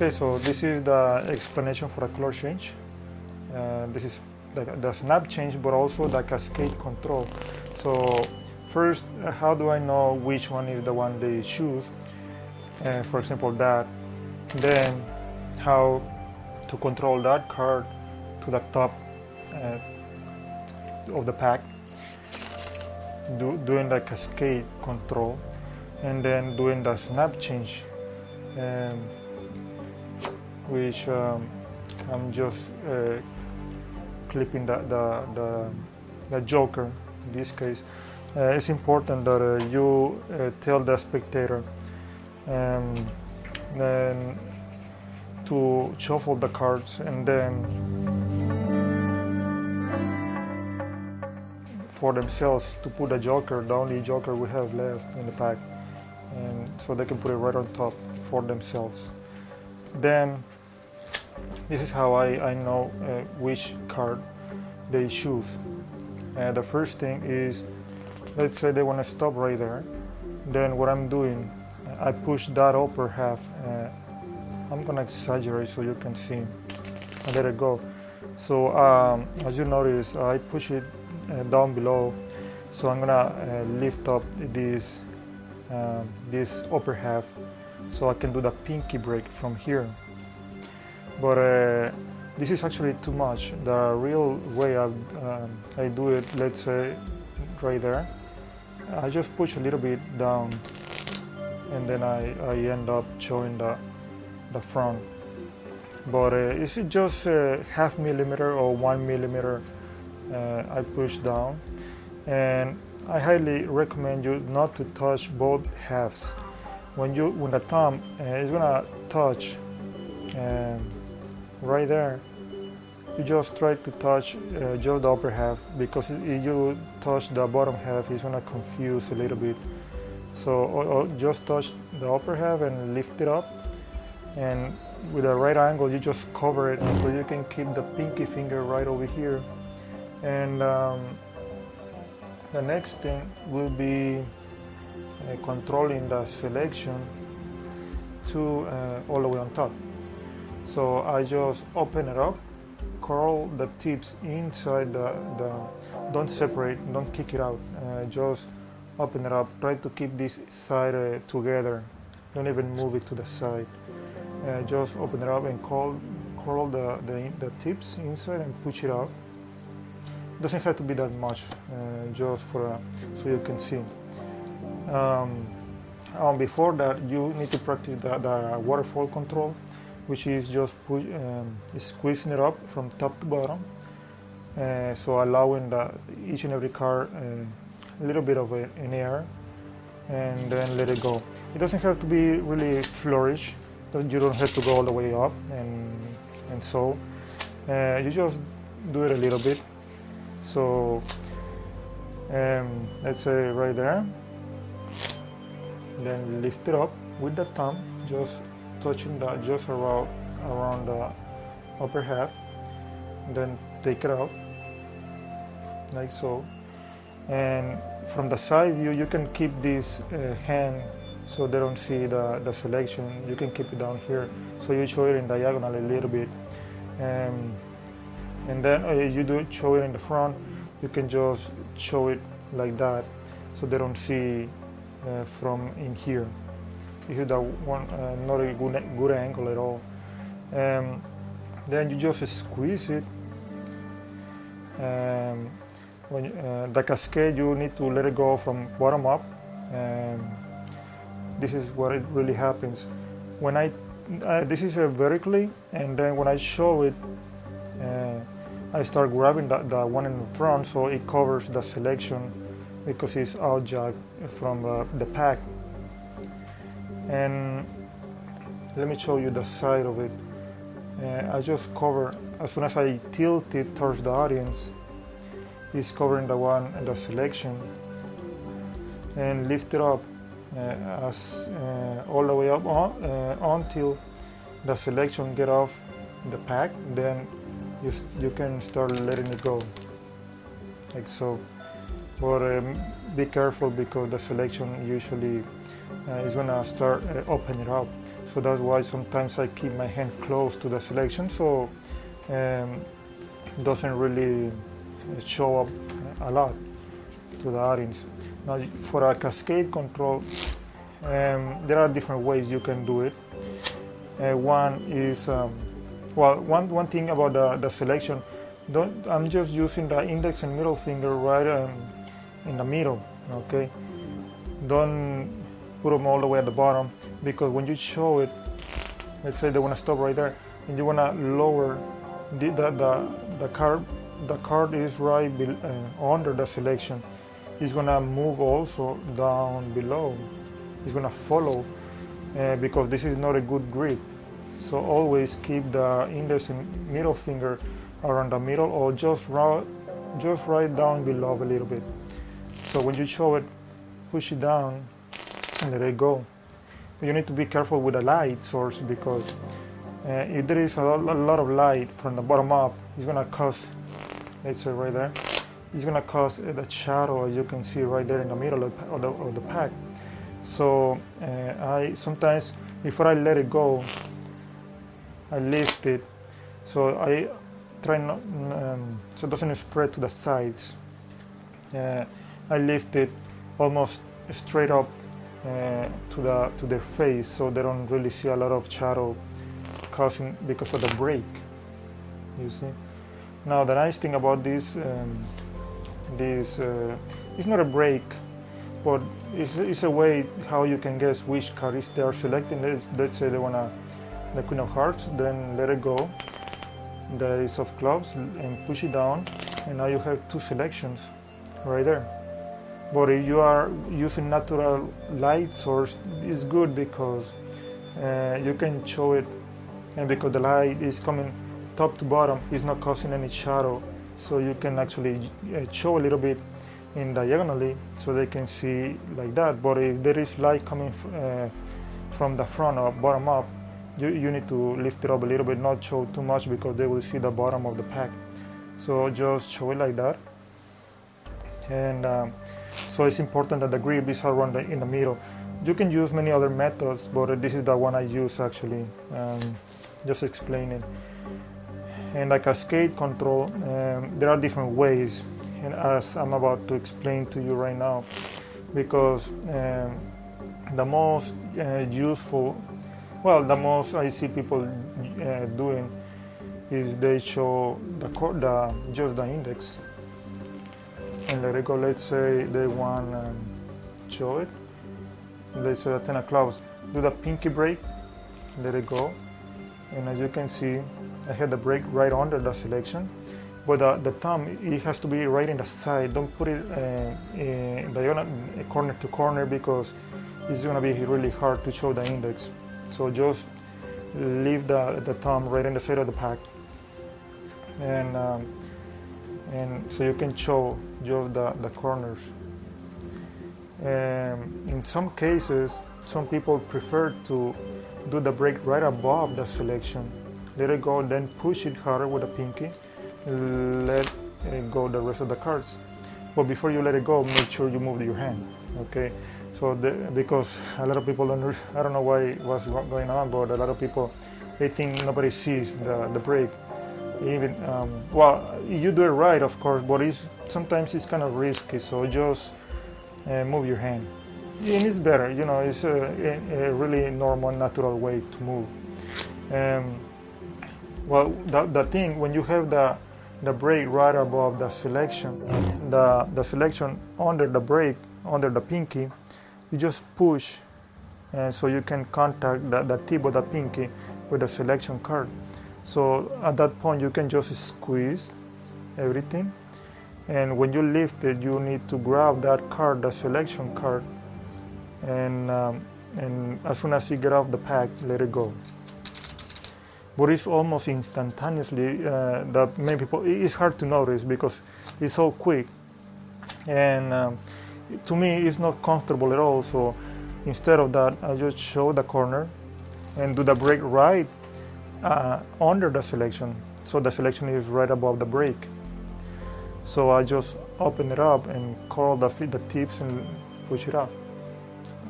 Okay, so this is the explanation for a color change. This is the snap change, but also the cascade control. So first, how do I know which one is the one they choose? For example, that. Then how to control that card to the top of the pack, doing the cascade control, and then doing the snap change, which I'm just clipping the joker in this case. It's important that you tell the spectator then to shuffle the cards, and then for themselves to put the joker, the only joker we have left in the pack, and so they can put it right on top for themselves. Then this is how I know which card they choose. The first thing is, let's say they want to stop right there. Then what I'm doing, I push that upper half. I'm gonna exaggerate so you can see. I let it go. So as you notice, I push it down below. So I'm gonna lift up this upper half, so I can do the pinky break from here. But this is actually too much. The real way I do it, let's say right there, I just push a little bit down, and then I end up showing the front. But if it's just half millimeter or 1 millimeter, I push down, and I highly recommend you not to touch both halves. When the thumb is gonna touch right there, you just try to touch just the upper half, because if you touch the bottom half, it's gonna confuse a little bit. So just touch the upper half and lift it up, and with a right angle you just cover it, so you can keep the pinky finger right over here. And the next thing will be controlling the selection to all the way on top. So I just open it up, curl the tips inside don't separate, don't kick it out, just open it up, try to keep this side together, don't even move it to the side. Just open it up and curl the tips inside and push it out. Doesn't have to be that much, just so you can see. Before that, you need to practice the waterfall control, which is just squeezing it up from top to bottom, so allowing each and every card a little bit of an air, and then let it go. It doesn't have to be really flourish. You don't have to go all the way up, and so you just do it a little bit. So let's say right there, then lift it up with the thumb, just touching just around the upper half, then take it out like so. And from the side view, you can keep this hand so they don't see the selection. You can keep it down here, so you show it in diagonal a little bit, and then you do show it in the front. You can just show it like that, so they don't see from in here. This is not a good angle at all. Then you just squeeze it. When the cascade, you need to let it go from bottom up. This is what it really happens. When this is vertically, and then when I show it, I start grabbing the one in the front, so it covers the selection because it's outjacked from the pack. And let me show you the side of it. I just cover, as soon as I tilt it towards the audience, it's covering the one and the selection, and lift it up all the way up until the selection get off the pack. Then you can start letting it go like so. But be careful, because the selection usually is gonna start opening it up. So that's why sometimes I keep my hand close to the selection, so doesn't really show up a lot to the audience. Now for a cascade control, there are different ways you can do it. One is, one thing about the selection, I'm just using the index and middle finger right in the middle, okay? Don't put them all the way at the bottom, because when you show it, let's say they want to stop right there, and you want to lower the card is right under the selection. It's going to move also down below. It's going to follow because this is not a good grip. So always keep the index and middle finger around the middle, or just right down below a little bit. So when you show it, push it down and let it go. You need to be careful with the light source, because if there is a lot of light from the bottom up, it's going to cause, let's say right there, it's going to cause the shadow, as you can see right there in the middle of the pack. So I sometimes, before I let it go, I lift it, so I try not, so it doesn't spread to the sides. I lift it almost straight up to their face, so they don't really see a lot of shadow causing because of the break. You see. Now the nice thing about this, it's not a break, but it's a way how you can guess which card they are selecting. Let's say they wanna the Queen of Hearts, then let it go. The Ace of Clubs, and push it down, and now you have two selections right there. But if you are using natural light source, it's good, because you can show it, and because the light is coming top to bottom, it's not causing any shadow, so you can actually show a little bit in diagonally, so they can see like that. But if there is light coming from the front or bottom up, you need to lift it up a little bit, not show too much, because they will see the bottom of the pack. So just show it like that. And so it's important that the grip is around in the middle. You can use many other methods, but this is the one I use actually, just explaining. And the cascade control, there are different ways, and as I'm about to explain to you right now, because the most useful, well, the most I see people doing is they show just the index and let it go. Let's say they want show it. Let's say the 10 of clubs. Do the pinky break, let it go, and as you can see, I had the break right under the selection. But the thumb, it has to be right in the side. Don't put it in diagonal, corner to corner, because it's going to be really hard to show the index. So just leave the thumb right in the side of the pack, and so you can show just the corners. In some cases, some people prefer to do the break right above the selection. Let it go, then push it harder with the pinky. Let it go the rest of the cards. But before you let it go, make sure you move your hand. Okay. So because a lot of people don't, I don't know what's going on, but a lot of people, they think nobody sees the break. Even well, you do it right, of course, but sometimes it's kind of risky. So just move your hand, and it's better. You know, it's a really normal, natural way to move. Well, the thing, when you have the break right above the selection, the selection under the break, under the pinky, you just push, and so you can contact the tip of the pinky with the selection card. So at that point you can just squeeze everything, and when you lift it, you need to grab that card, the selection card, and as soon as you get off the pack, let it go. But it's almost instantaneously. That many people, it's hard to notice because it's so quick, and to me it's not comfortable at all. So instead of that, I just show the corner and do the break right under the selection, so the selection is right above the break. So I just open it up and curl the tips and push it out,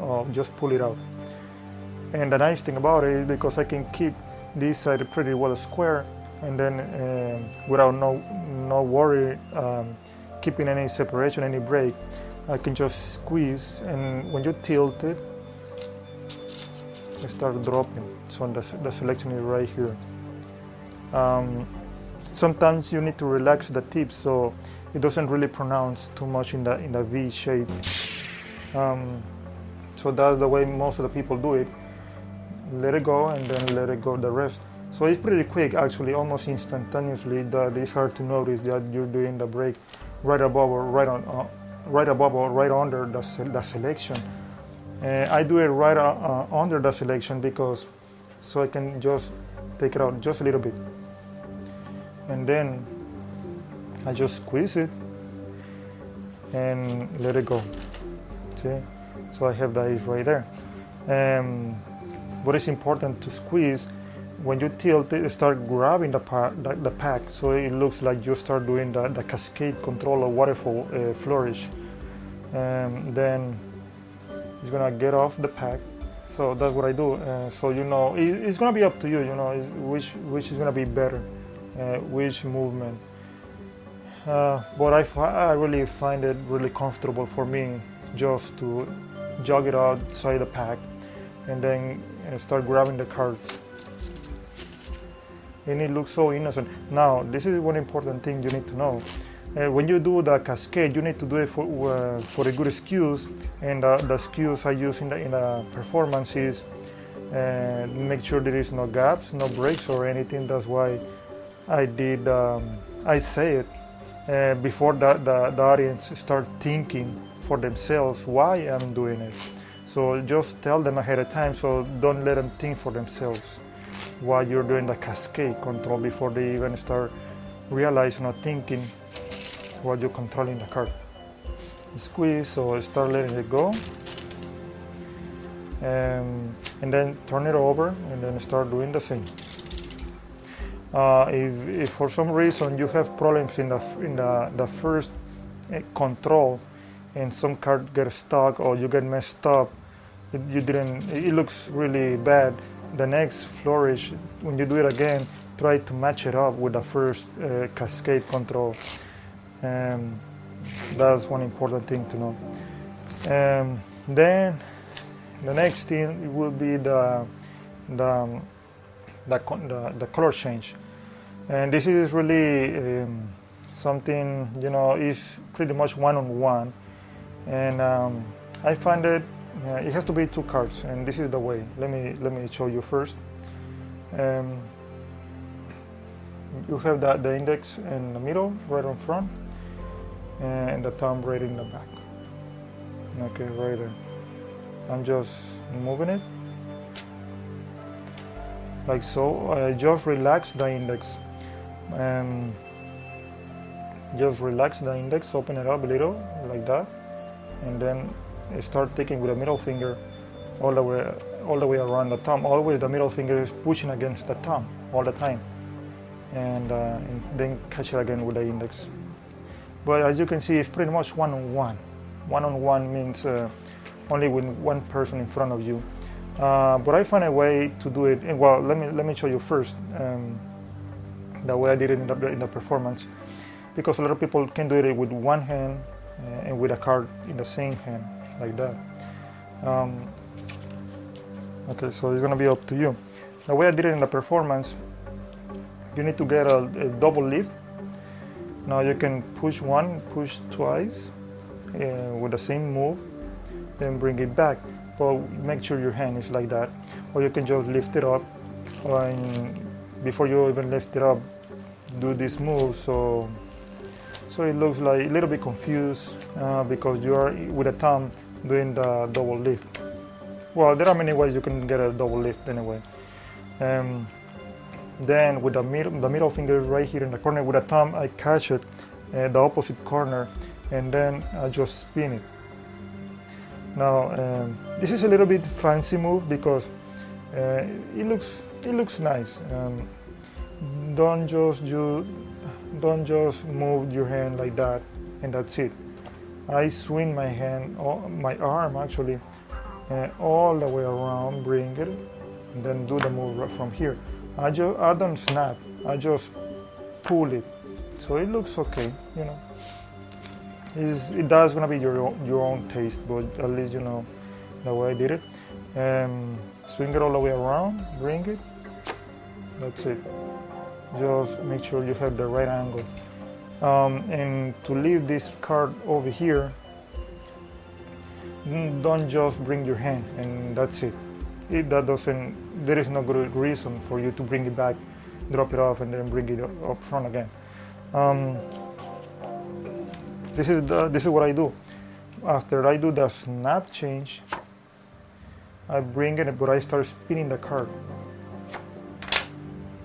or just pull it out. And the nice thing about it is because I can keep this side pretty well square, and then without no worry keeping any separation, any break, I can just squeeze, and when you tilt it, it starts dropping. So the selection is right here. Sometimes you need to relax the tip so it doesn't really pronounce too much in the V shape. So that's the way most of the people do it. Let it go and then let it go the rest. So it's pretty quick, actually, almost instantaneously. That it's hard to notice that you're doing the break right above or right under the selection. I do it right under the selection because so I can just take it out just a little bit, and then I just squeeze it and let it go. See, so I have the ace right there. But it's important to squeeze. When you tilt it, start grabbing the pack, so it looks like you start doing the cascade control or waterfall flourish. Then it's gonna get off the pack. So that's what I do. So you know, it's gonna be up to you. You know, which is gonna be better, which movement. But I really find it really comfortable for me just to jog it outside the pack and then start grabbing the cards. And it looks so innocent. Now, this is one important thing you need to know. When you do the cascade, you need to do it for a good skews, and the skews I use in the performance is make sure there is no gaps, no breaks or anything. That's why I say it before the audience start thinking for themselves why I'm doing it. So just tell them ahead of time, so don't let them think for themselves while you're doing the cascade control before they even start realizing or thinking while you're controlling the card. Squeeze, so start letting it go, and then turn it over and then start doing the same. If for some reason you have problems in the first control and some card gets stuck or you get messed up, it looks really bad. The next flourish, when you do it again, try to match it up with the first cascade control. That's one important thing to know. Then the next thing will be the color change, and this is really something, you know, is pretty much one-on-one, and I find it has to be two cards, and this is the way. Let me show you first. You have the index in the middle, right on front, and the thumb right in the back. Okay, right there. I'm just moving it like so. I just relax the index, just relax the index, open it up a little like that, and then start taking with the middle finger all the way around the thumb. Always the middle finger is pushing against the thumb all the time, and then catch it again with the index. But as you can see, it's pretty much one-on-one. One-on-one means only with one person in front of you. But I find a way to do it. Well, let me show you first the way I did it in the performance, because a lot of people can do it with one hand and with a card in the same hand, like that. Okay, so it's gonna be up to you. The way I did it in the performance, you need to get a double lift. Now you can push one, push twice with the same move, then bring it back. But make sure your hand is like that, or you can just lift it up, and before you even lift it up, do this move. So it looks like a little bit confused because you are with a thumb doing the double lift. Well, there are many ways you can get a double lift anyway. Then with the middle finger is right here in the corner. With the thumb, I catch it the opposite corner, and then I just spin it. Now this is a little bit fancy move because it looks nice. Don't just move your hand like that and that's it. I swing my hand, my arm actually, all the way around, bring it, and then do the move right from here. I don't snap, I just pull it, so it looks okay, you know. That's gonna be your own taste, but at least you know the way I did it. Swing it all the way around, bring it, that's it. Just make sure you have the right angle. And to leave this card over here, don't just bring your hand and that's it. There is no good reason for you to bring it back, drop it off, and then bring it up front again. This is what I do. After I do the snap change, I bring it, but I start spinning the card.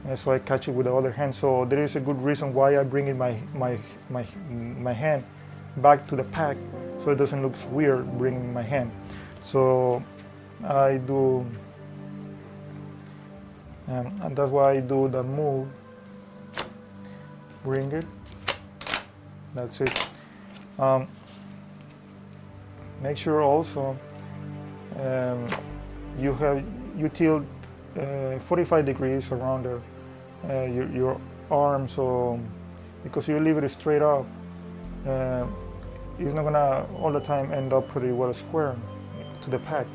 And so I catch it with the other hand. So there is a good reason why I bring in my hand back to the pack, so it doesn't look weird bringing my hand. So I do, and that's why I do the move. Bring it. That's it. Make sure also you tilt 45 degrees around your arm, so because you leave it straight up, it's not gonna all the time end up pretty well square to the pack.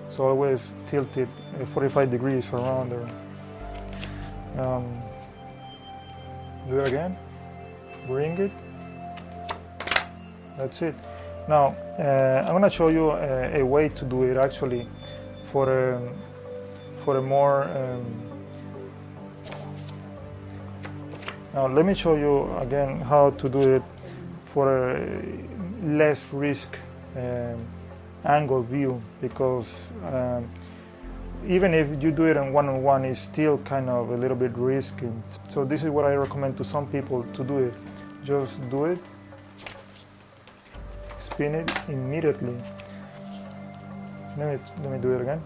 So always tilt it 45 degrees around there. Do it again. Bring it. That's it. Now I'm gonna show you a way to do it actually for a more. Now let me show you again how to do it for a less risk angle view, because even if you do it in one-on-one, it's still kind of a little bit risky. So this is what I recommend to some people to do it. Just do it, spin it immediately. Let me do it again.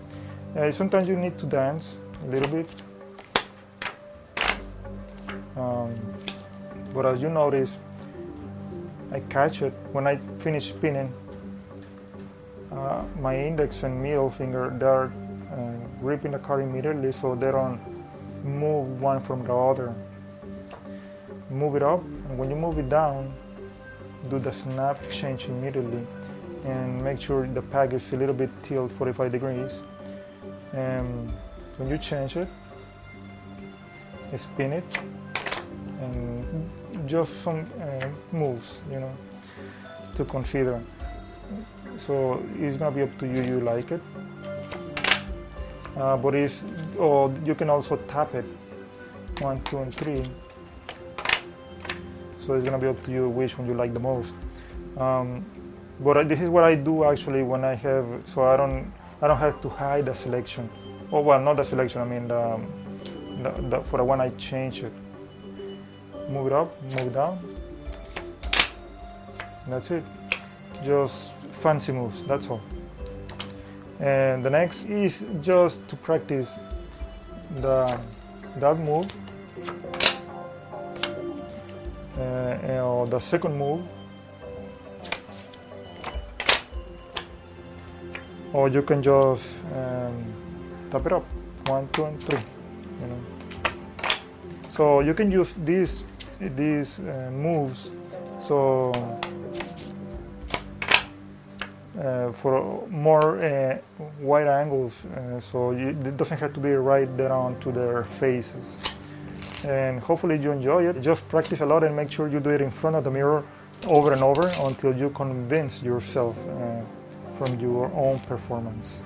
Sometimes you need to dance a little bit. But as you notice, I catch it when I finish spinning. My index and middle finger, they're gripping the card immediately, so they don't move one from the other. Move it up, and when you move it down, do the snap change immediately, and make sure the pack is a little bit tilted 45 degrees. And when you change it, spin it, and just some moves, you know, to consider. So it's gonna be up to you. You like it, but you can also tap it 1, 2, and 3. So it's gonna be up to you which one you like the most. But this is what I do actually when I have, so I don't have to hide the selection. Oh well, not the selection. I mean for the one I change it. Move it up, move it down. That's it. Just fancy moves. That's all. And the next is just to practice that move. The second move, or you can just tap it up 1, 2, and 3. You know, so you can use these moves. So for more wide angles, so it doesn't have to be right down to their faces. And hopefully you enjoy it. Just practice a lot and make sure you do it in front of the mirror over and over until you convince yourself from your own performance.